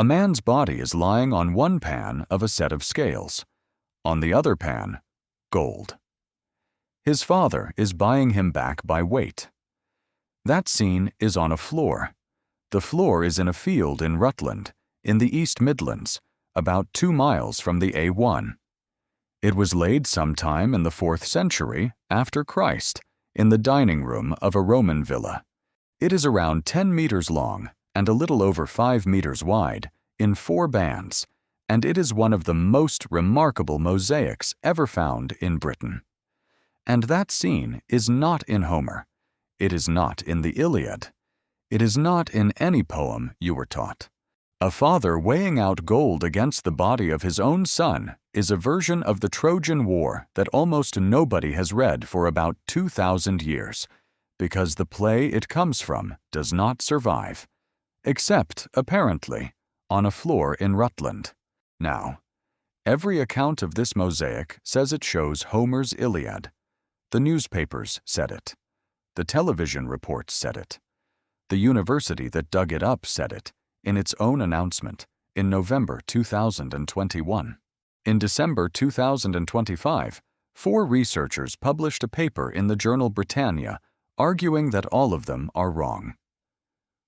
A man's body is lying on one pan of a set of scales. On the other pan, gold. His father is buying him back by weight. That scene is on a floor. The floor is in a field in Rutland, in the East Midlands, about 2 miles from the A1. It was laid sometime in the 4th century after Christ, in the dining room of a Roman villa. It is around 10 meters long and a little over 5 meters wide, in 4 bands, and it is one of the most remarkable mosaics ever found in Britain. And that scene is not in Homer. It is not in the Iliad. It is not in any poem you were taught. A father weighing out gold against the body of his own son is a version of the Trojan War that almost nobody has read for about 2,000 years, because the play it comes from does not survive, except, apparently, on a floor in Rutland. Now, every account of this mosaic says it shows Homer's Iliad. The newspapers said it. The television reports said it. The university that dug it up said it, in its own announcement, in November 2021. In December 2025, 4 researchers published a paper in the journal Britannia arguing that all of them are wrong.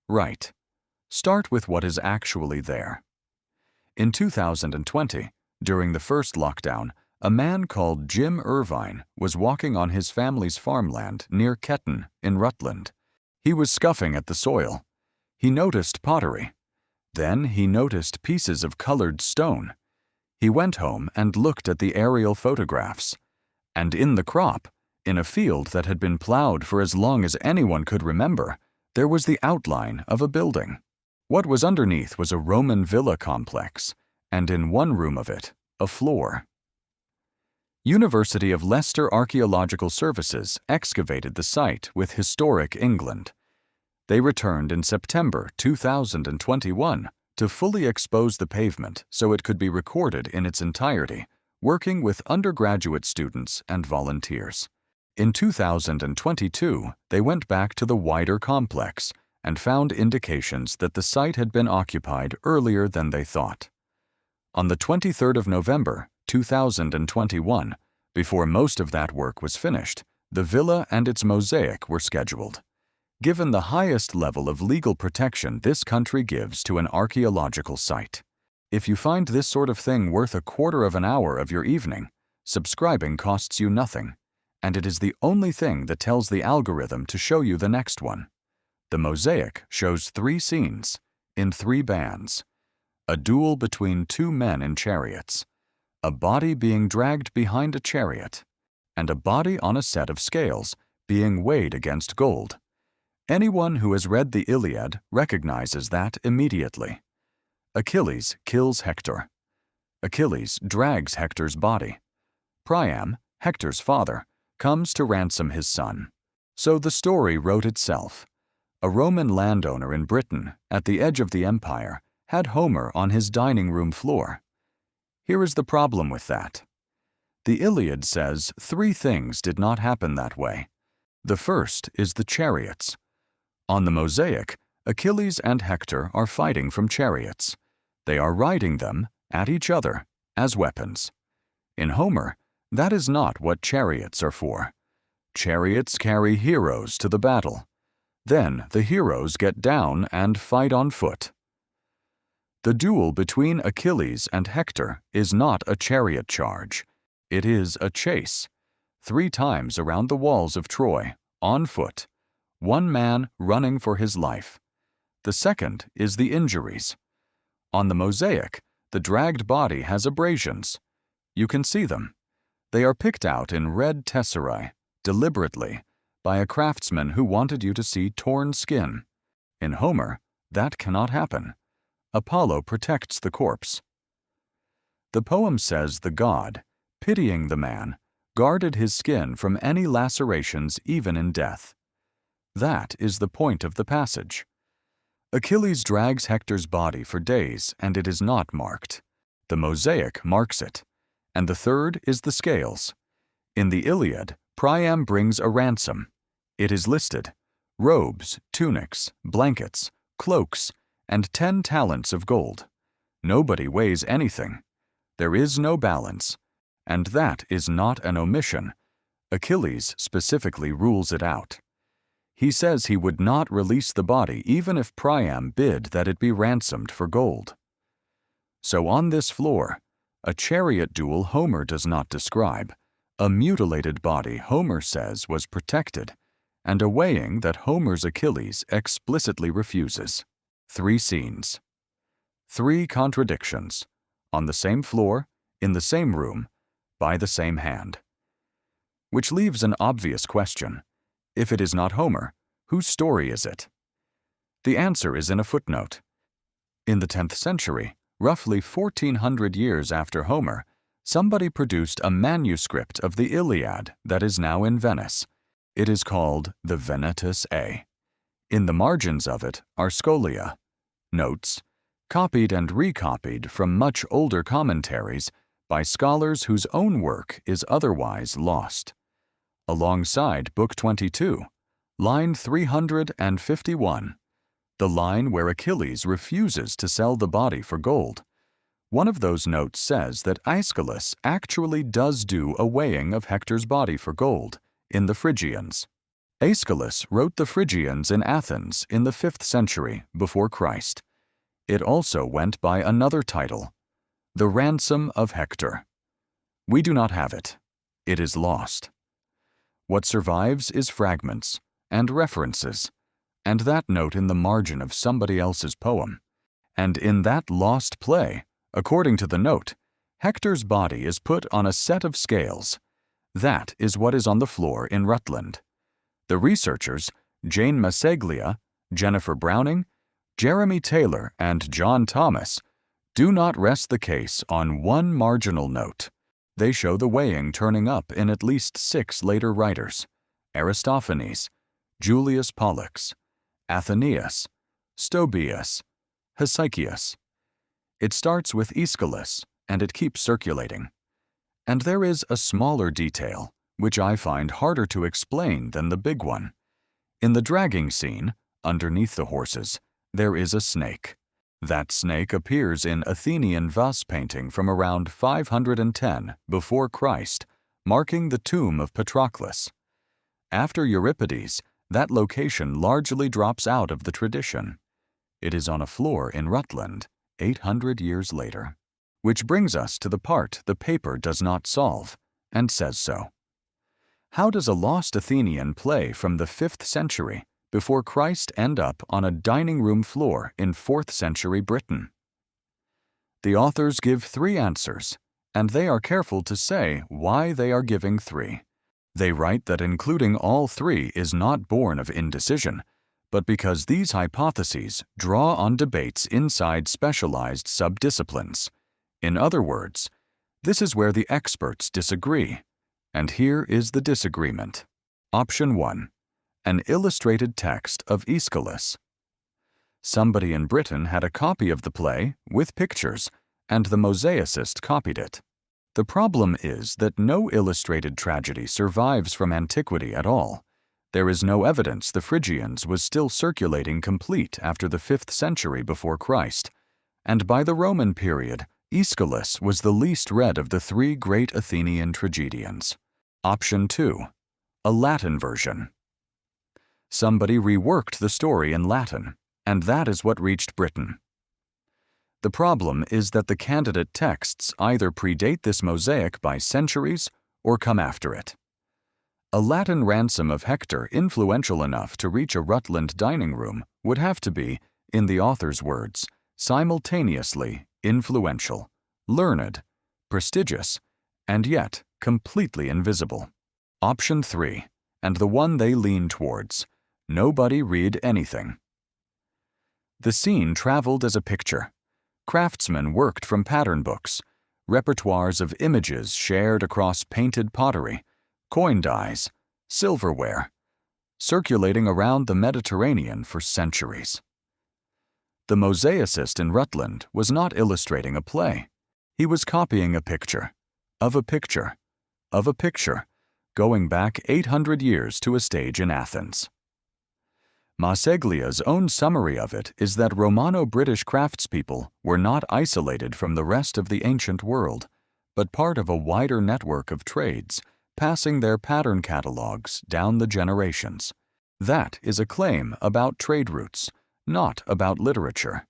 Right. Start with what is actually there. In 2020, during the first lockdown, a man called Jim Irvine was walking on his family's farmland near Ketton in Rutland. He was scuffing at the soil. He noticed pottery. Then he noticed pieces of colored stone. He went home and looked at the aerial photographs. And in the crop, in a field that had been plowed for as long as anyone could remember, there was the outline of a building. What was underneath was a Roman villa complex, and in one room of it, a floor. University of Leicester Archaeological Services excavated the site with Historic England. They returned in September 2021 to fully expose the pavement so it could be recorded in its entirety, working with undergraduate students and volunteers. In 2022, they went back to the wider complex and found indications that the site had been occupied earlier than they thought. On the 23rd of November, 2021, before most of that work was finished, the villa and its mosaic were scheduled. Given the highest level of legal protection this country gives to an archaeological site, if you find this sort of thing worth a quarter of an hour of your evening, subscribing costs you nothing, and it is the only thing that tells the algorithm to show you the next one. The mosaic shows 3 scenes, in 3 bands. A duel between 2 men in chariots, a body being dragged behind a chariot, and a body on a set of scales being weighed against gold. Anyone who has read the Iliad recognizes that immediately. Achilles kills Hector. Achilles drags Hector's body. Priam, Hector's father, comes to ransom his son. So the story wrote itself. A Roman landowner in Britain, at the edge of the empire, had Homer on his dining room floor. Here is the problem with that. The Iliad says 3 things did not happen that way. The first is the chariots. On the mosaic, Achilles and Hector are fighting from chariots. They are riding them, at each other, as weapons. In Homer, that is not what chariots are for. Chariots carry heroes to the battle. Then the heroes get down and fight on foot. The duel between Achilles and Hector is not a chariot charge. It is a chase. 3 times around the walls of Troy, on foot. 1 man running for his life. The second is the injuries. On the mosaic, the dragged body has abrasions. You can see them. They are picked out in red tesserae, deliberately, by a craftsman who wanted you to see torn skin. In Homer, that cannot happen. Apollo protects the corpse. The poem says the god, pitying the man, guarded his skin from any lacerations even in death. That is the point of the passage. Achilles drags Hector's body for days and it is not marked. The mosaic marks it. And the third is the scales. In the Iliad, Priam brings a ransom. It is listed: robes, tunics, blankets, cloaks, and 10 talents of gold. Nobody weighs anything. There is no balance, and that is not an omission. Achilles specifically rules it out. He says he would not release the body even if Priam bid that it be ransomed for gold. So on this floor, a chariot duel Homer does not describe, a mutilated body Homer says was protected, and a weighing that Homer's Achilles explicitly refuses. 3 scenes. 3 contradictions, on the same floor, in the same room, by the same hand. Which leaves an obvious question. If it is not Homer, whose story is it? The answer is in a footnote. In the 10th century, roughly 1400 years after Homer, somebody produced a manuscript of the Iliad that is now in Venice. It is called the Venetus A. In the margins of it are scholia, notes, copied and recopied from much older commentaries by scholars whose own work is otherwise lost. Alongside Book 22, line 351, the line where Achilles refuses to sell the body for gold, one of those notes says that Aeschylus actually does do a weighing of Hector's body for gold in the Phrygians. Aeschylus wrote the Phrygians in Athens in the 5th century before Christ. It also went by another title, The Ransom of Hector. We do not have it. It is lost. What survives is fragments and references, and that note in the margin of somebody else's poem. And in that lost play, according to the note, Hector's body is put on a set of scales. That is what is on the floor in Rutland. The researchers, Jane Masseglia, Jennifer Browning, Jeremy Taylor, and John Thomas, do not rest the case on one marginal note. They show the weighing turning up in at least 6 later writers: Aristophanes, Julius Pollux, Athenaeus, Stobaeus, Hesychius. It starts with Aeschylus, and it keeps circulating. And there is a smaller detail, which I find harder to explain than the big one. In the dragging scene, underneath the horses, there is a snake. That snake appears in Athenian vase painting from around 510 before Christ, marking the tomb of Patroclus. After Euripides, that location largely drops out of the tradition. It is on a floor in Rutland, 800 years later. Which brings us to the part the paper does not solve, and says so. How does a lost Athenian play from the 5th century before Christ end up on a dining room floor in 4th century Britain? The authors give 3 answers, and they are careful to say why they are giving 3. They write that including all 3 is not born of indecision, but because these hypotheses draw on debates inside specialized subdisciplines. In other words, this is where the experts disagree, and here is the disagreement. Option 1. An illustrated text of Aeschylus. Somebody in Britain had a copy of the play with pictures, and the mosaicist copied it. The problem is that no illustrated tragedy survives from antiquity at all. There is no evidence the Phrygians was still circulating complete after the 5th century before Christ, and by the Roman period, Aeschylus was the least read of the 3 great Athenian tragedians. Option 2. A Latin version. Somebody reworked the story in Latin, and that is what reached Britain. The problem is that the candidate texts either predate this mosaic by centuries or come after it. A Latin ransom of Hector influential enough to reach a Rutland dining room would have to be, in the author's words, simultaneously influential, learned, prestigious, and yet completely invisible. Option 3, and the one they lean towards: nobody read anything. The scene traveled as a picture. Craftsmen worked from pattern books, repertoires of images shared across painted pottery, coin dies, silverware, circulating around the Mediterranean for centuries. The mosaicist in Rutland was not illustrating a play. He was copying a picture, of a picture, of a picture, going back 800 years to a stage in Athens. Masseglia's own summary of it is that Romano-British craftspeople were not isolated from the rest of the ancient world, but part of a wider network of trades, passing their pattern catalogues down the generations. That is a claim about trade routes, not about literature.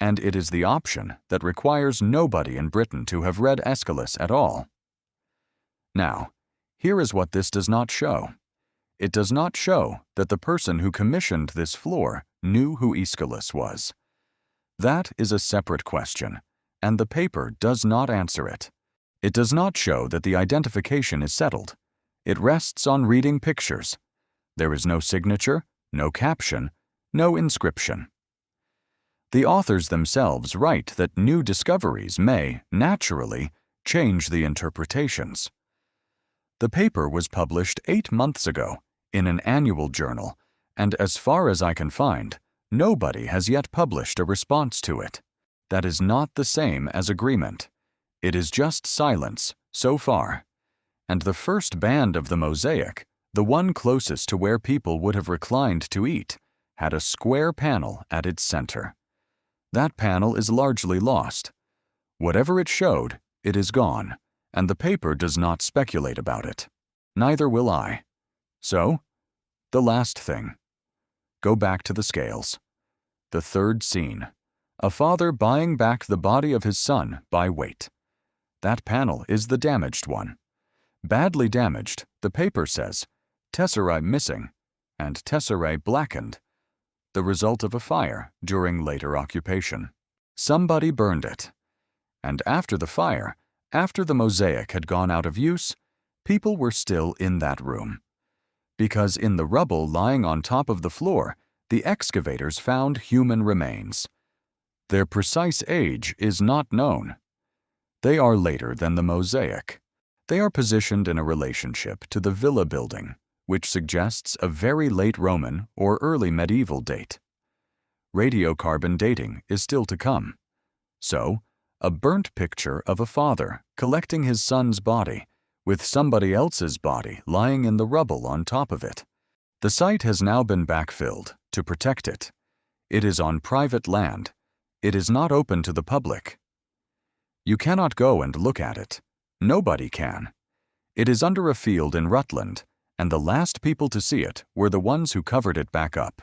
And it is the option that requires nobody in Britain to have read Aeschylus at all. Now, here is what this does not show. It does not show that the person who commissioned this floor knew who Aeschylus was. That is a separate question, and the paper does not answer it. It does not show that the identification is settled. It rests on reading pictures. There is no signature, no caption, no inscription. The authors themselves write that new discoveries may, naturally, change the interpretations. The paper was published 8 months ago in an annual journal, and as far as I can find, nobody has yet published a response to it. That is not the same as agreement. It is just silence, so far. And the first band of the Mosaic, the one closest to where people would have reclined to eat, had a square panel at its center. That panel is largely lost. Whatever it showed, it is gone, and the paper does not speculate about it. Neither will I. So, the last thing. Go back to the scales. The third scene. A father buying back the body of his son by weight. That panel is the damaged one. Badly damaged, the paper says, tesserae missing, and tesserae blackened, the result of a fire during later occupation. Somebody burned it. And after the fire, after the mosaic had gone out of use, people were still in that room. Because in the rubble lying on top of the floor, the excavators found human remains. Their precise age is not known. They are later than the mosaic. They are positioned in a relationship to the villa building, which suggests a very late Roman or early medieval date. Radiocarbon dating is still to come. So, a burnt picture of a father collecting his son's body, with somebody else's body lying in the rubble on top of it. The site has now been backfilled to protect it. It is on private land. It is not open to the public. You cannot go and look at it. Nobody can. It is under a field in Rutland, and the last people to see it were the ones who covered it back up.